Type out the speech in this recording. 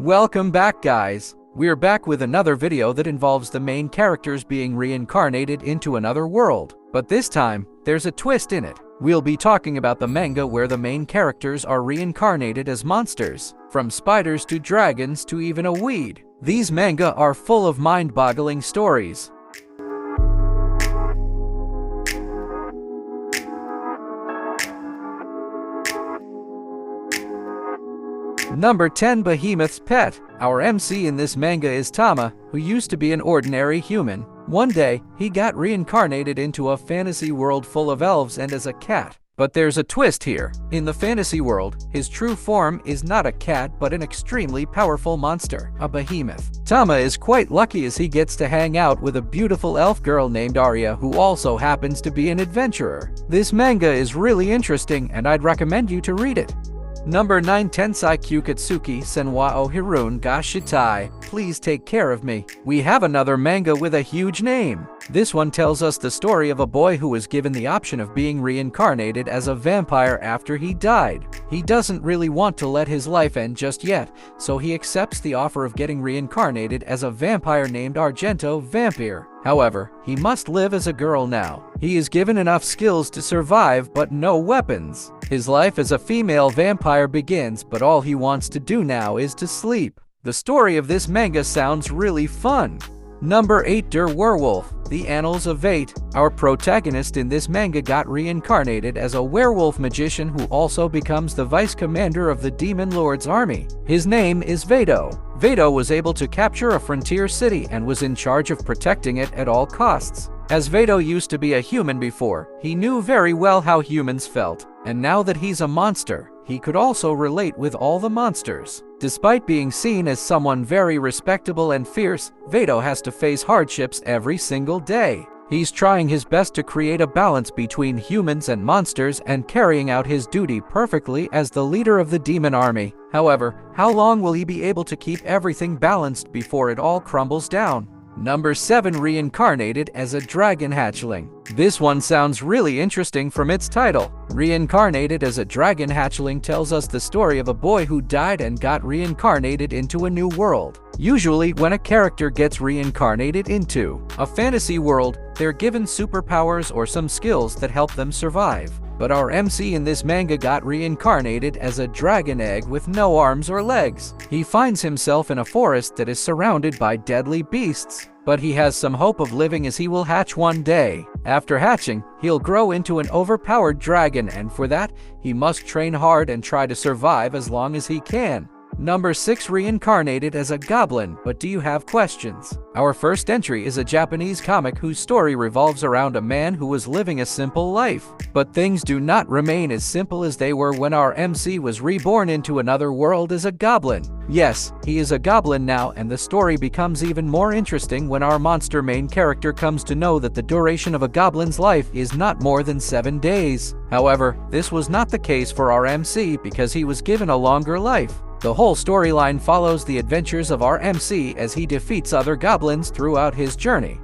Welcome back, guys. We're back with another video that involves the main characters being reincarnated into another world. But this time, there's a twist in it. We'll be talking about the manga where the main characters are reincarnated as monsters, from spiders to dragons to even a weed. These manga are full of mind-boggling stories. Number 10. Behemoth's Pet. Our MC in this manga is Tama, who used to be an ordinary human. One day, he got reincarnated into a fantasy world full of elves and as a cat. But there's a twist here. In the fantasy world, his true form is not a cat but an extremely powerful monster, a behemoth. Tama is quite lucky as he gets to hang out with a beautiful elf girl named Arya who also happens to be an adventurer. This manga is really interesting and I'd recommend you to read it. Number 9. Tensai Kyukatsuki Senwa o Hirun ga Shitai. Please take care of me. We have another manga with a huge name. This one tells us the story of a boy who was given the option of being reincarnated as a vampire after he died. He doesn't really want to let his life end just yet, so he accepts the offer of getting reincarnated as a vampire named Argento Vampire. However, he must live as a girl now. He is given enough skills to survive, but no weapons. His life as a female vampire begins, but all he wants to do now is to sleep. The story of this manga sounds really fun. Number 8. Der Werewolf. The Annals of Fate. Our protagonist in this manga got reincarnated as a werewolf magician who also becomes the vice commander of the Demon Lord's army. His name is Vado. Vado was able to capture a frontier city and was in charge of protecting it at all costs. As Vado used to be a human before, he knew very well how humans felt, and now that he's a monster, he could also relate with all the monsters. Despite being seen as someone very respectable and fierce, Vado has to face hardships every single day. He's trying his best to create a balance between humans and monsters and carrying out his duty perfectly as the leader of the demon army. However, how long will he be able to keep everything balanced before it all crumbles down? Number 7. Reincarnated as a dragon hatchling. This one sounds really interesting from its title. Reincarnated as a dragon hatchling tells us the story of a boy who died and got reincarnated into a new world. Usually, when a character gets reincarnated into a fantasy world, they're given superpowers or some skills that help them survive. But our MC in this manga got reincarnated as a dragon egg with no arms or legs. He finds himself in a forest that is surrounded by deadly beasts, but he has some hope of living as he will hatch one day. After hatching, he'll grow into an overpowered dragon, and for that, he must train hard and try to survive as long as he can. Number 6. Reincarnated as a goblin. But do you have questions? Our first entry is a Japanese comic whose story revolves around a man who was living a simple life. But things do not remain as simple as they were when our MC was reborn into another world as a goblin. Yes, he is a goblin now, and the story becomes even more interesting when our monster main character comes to know that the duration of a goblin's life is not more than 7 days. However, this was not the case for our MC because he was given a longer life. The whole storyline follows the adventures of our MC as he defeats other goblins throughout his journey.